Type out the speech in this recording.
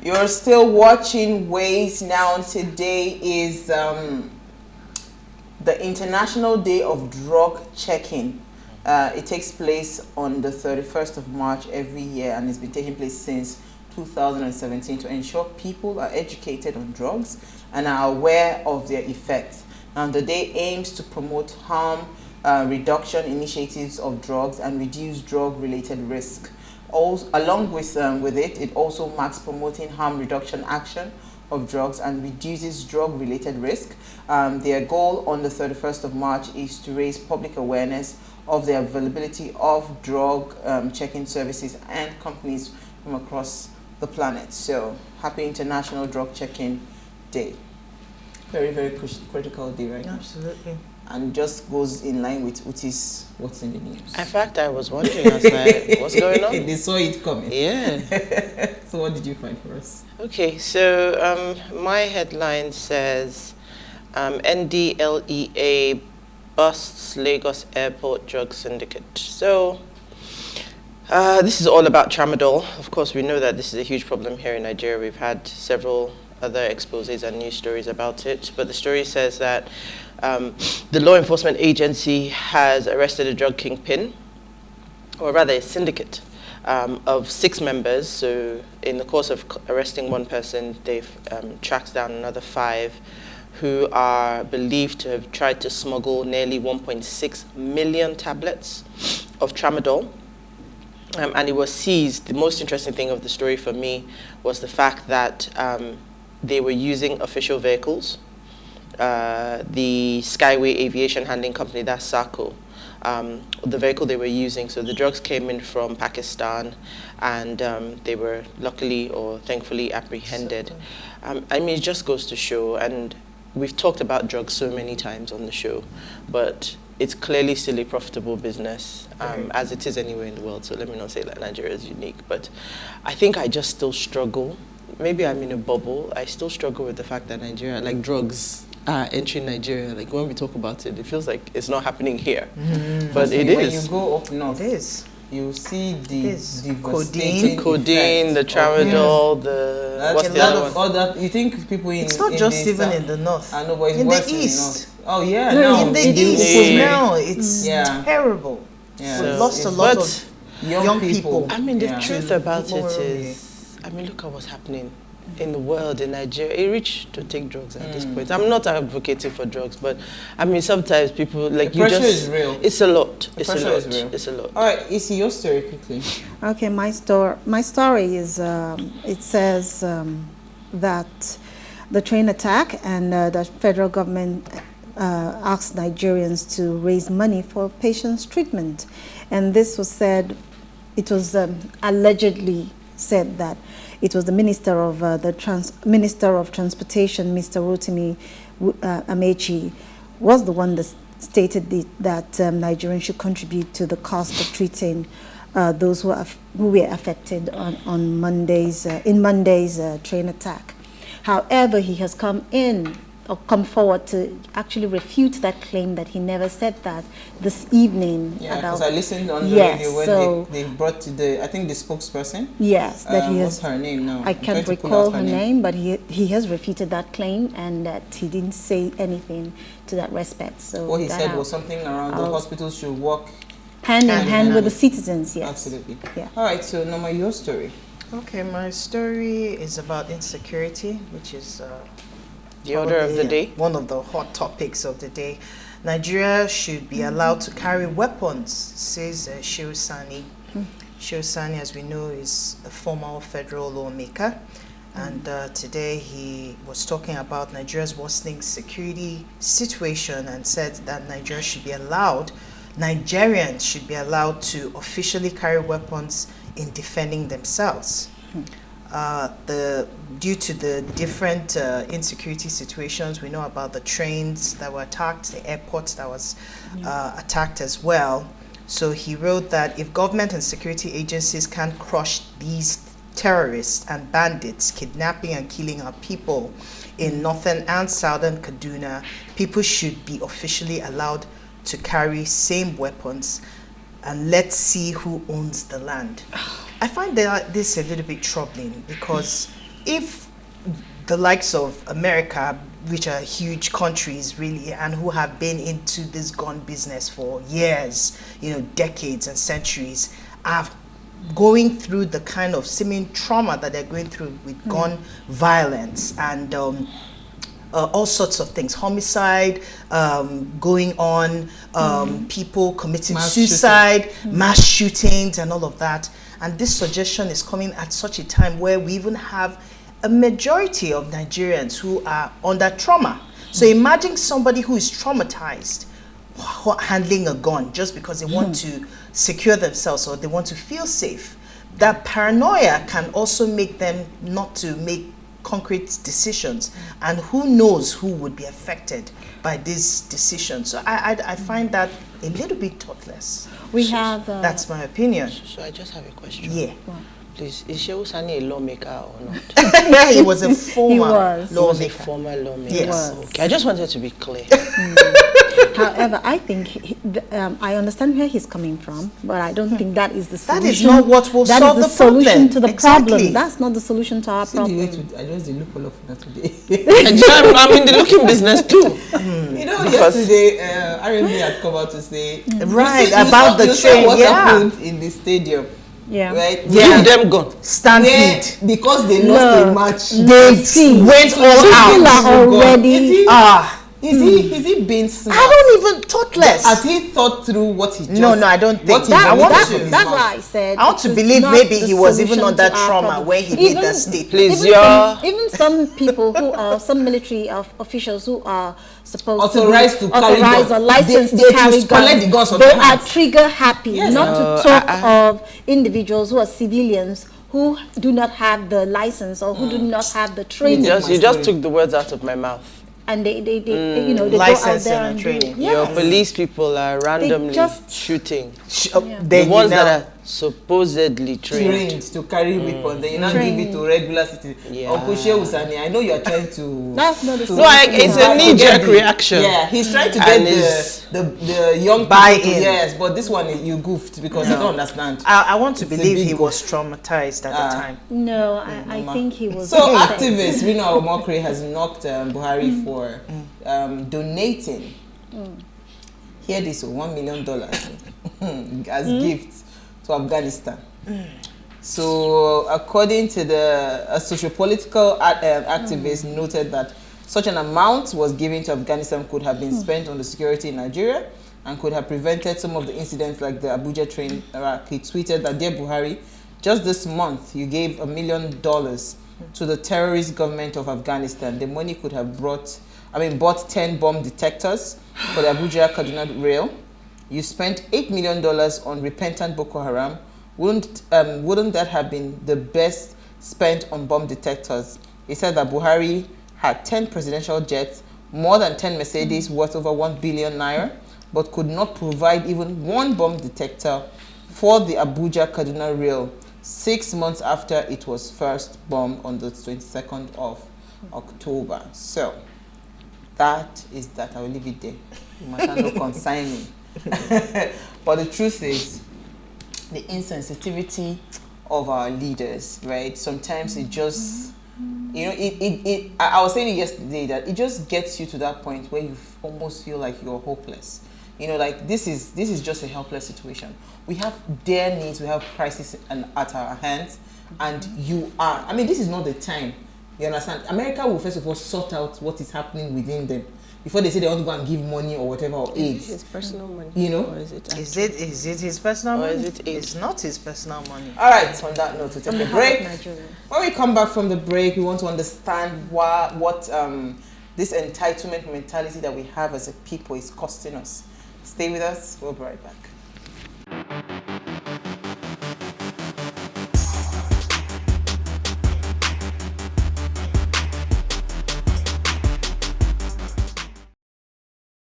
You're still watching Ways Now. Today is the International Day of Drug Checking. It takes place on the 31st of March every year, and it's been taking place since 2017 to ensure people are educated on drugs and are aware of their effects. And the day aims to promote harm reduction initiatives of drugs and reduce drug-related risk. Also, along with it, it also marks promoting harm reduction action of drugs and reduces drug-related risk. Their goal on the 31st of March is to raise public awareness of the availability of drug checking services and companies from across the planet. So, happy International Drug Checking Day. Very, very critical day right now. Absolutely. And just goes in line with what's in the news. In fact, I was wondering, I was like, what's going on? They saw it coming. Yeah. So what did you find for us? Okay, so my headline says, NDLEA busts Lagos Airport drug syndicate. So this is all about tramadol. Of course, we know that this is a huge problem here in Nigeria. We've had several other exposés and news stories about it. But the story says that the law enforcement agency has arrested a drug kingpin, or rather a syndicate of 6 members. So in the course of arresting one person, they've tracked down another 5 who are believed to have tried to smuggle nearly 1.6 million tablets of tramadol. And it was seized. The most interesting thing of the story for me was the fact that they were using official vehicles. The Skyway Aviation Handling Company, that's SACO, the vehicle they were using. So the drugs came in from Pakistan, and they were luckily or thankfully apprehended. I mean, it just goes to show, and we've talked about drugs so many times on the show, but it's clearly still a profitable business, as it is anywhere in the world. So let me not say that Nigeria is unique, but I think I just still struggle. Maybe I'm in a bubble. I still struggle with the fact that Nigeria, like drugs, are entering Nigeria. Like when we talk about it, it feels like it's not happening here, but it is. When you go up north, It is. you see the codeine, the tramadol, what's the other one? All that. You think people in It's not in just the even south, in the north. I know, but it's In worse the east. In the north. Oh yeah, No, now in the it is east very- now, it's Yeah. terrible. Yeah. We've So- lost a lot of young people. I mean, the Yeah. truth To about more it early. is, I mean, look at what's happening in the world, in Nigeria. It's rich to take drugs at this point. I'm not advocating for drugs, but I mean, sometimes people, like, The you pressure just... is real. It's a lot. The It's a pressure lot. is real. It's a lot. All right, Issy, your story quickly. Okay, my story is, it says that the train attack and the federal government asked Nigerians to raise money for patients' treatment. And this was said, it was allegedly said that it was the Minister of Minister of Transportation, Mr. Rotimi Amechi, was the one that stated that Nigerians should contribute to the cost of treating those who were affected on Monday's train attack. However, he has come forward to actually refute that claim that he never said that this evening. Yeah, about, because I listened on the yes, radio when so, they brought I think the spokesperson. yes, that he What's has. her name now? I I'm trying can't to pull recall out her name, but he has refuted that claim and that he didn't say anything to that respect. So What he that said was something around the hospitals should work hand in hand with the citizens. Yes, Absolutely. Yeah. All right, so Norma, your story. Okay, my story is about insecurity, which is The order of the day. one of the hot topics of the day. Nigeria should be allowed to carry weapons, says Shehu Sani. Shehu Sani, as we know, is a former federal lawmaker. And today he was talking about Nigeria's worsening security situation and said that Nigerians should be allowed to officially carry weapons in defending themselves. Due to the different insecurity situations, we know about the trains that were attacked, the airports that was attacked as well. So he wrote that if government and security agencies can't crush these terrorists and bandits kidnapping and killing our people in northern and southern Kaduna, people should be officially allowed to carry same weapons, and let's see who owns the land. I find that this a little bit troubling because if the likes of America, which are huge countries really, and who have been into this gun business for years, decades and centuries, are going through the kind of seeming trauma that they're going through with gun violence and all sorts of things, homicide going on, people committing suicide, mass shootings and all of that. And this suggestion is coming at such a time where we even have a majority of Nigerians who are under trauma. So imagine somebody who is traumatized handling a gun just because they want to secure themselves or they want to feel safe. That paranoia can also make them not to make concrete decisions, and who knows who would be affected by these decisions. So I find that a little bit thoughtless. We have... That's my opinion. So I just have a question. Yeah. Please, is Shehu Sani a lawmaker or not? Yeah, he was a former lawmaker. Yes. Was. Okay, I just wanted to be clear. However, I think I understand where he's coming from, but I don't think that is the solution. That is not what will solve the problem. That is the solution to the Exactly. problem. That's not the solution to our problem. I just the look all of that today. I'm in the looking business too. Yesterday, RMB had come out to say, about the train, what happened in the stadium. Yeah. Right? Give them gun. Stampede. Because they lost a match. They went all out. People are already... Is he being smart? I don't even thoughtless. Has he thought through what he just... No, I don't think. What he That's why I said... I want to believe maybe he was even under trauma when he made that statement. Please, even some people who are, some military officials who are supposed authorized to be authorized or licensed they to carry collect the guns guns, from they their are hands. trigger happy. Yes. Not to talk of individuals who are civilians who do not have the license or who do not have the training. You just took the words out of my mouth. And they they go out License there and and training. do, Your police people are randomly Yeah. shooting. The The ones that are supposedly trained. to carry weapons, then you now give it to regular citizens. Yeah. Uncle Shehu Sani, I know you are trying to... That's not the No, it's a knee-jerk reaction. Yeah, he's trying to And get the young buy people to... in. Yes, but this one, you goofed because you don't understand. I want to It's a believe big he goal. was traumatized at the time. No, I think he was... So activist Rino Omokri has knocked Buhari for donating, hear this, $1 million as gifts to Afghanistan. So according to a socio-political activist noted that such an amount was given to Afghanistan could have been spent on the security in Nigeria and could have prevented some of the incidents like the Abuja train. He tweeted that, "Dear Buhari, just this month you gave $1 million to the terrorist government of Afghanistan. The money could have bought 10 bomb detectors for the Abuja-Kaduna rail. You spent $8 million on repentant Boko Haram. Wouldn't that have been the best spent on bomb detectors?" He said that Buhari had 10 presidential jets, more than 10 Mercedes worth over 1 billion naira, but could not provide even one bomb detector for the Abuja-Kaduna rail 6 months after it was first bombed on the 22nd of October. So, that is that. I will leave it there. You might not know consign me. But the truth is, the insensitivity of our leaders, right? Sometimes it just, I was saying it yesterday that it just gets you to that point where you almost feel like you're hopeless. Like this is just a helpless situation. We have their needs, we have crisis at our hands, and this is not the time. You understand? America will first of all sort out what is happening within them before they say they want to go and give money or whatever, or aid. Is it his personal money? Or is it? Is it his personal money? Is it It's not his personal money. All right, on that note, we take a break. Nigeria. When we come back from the break, we want to understand what this entitlement mentality that we have as a people is costing us. Stay with us. We'll be right back.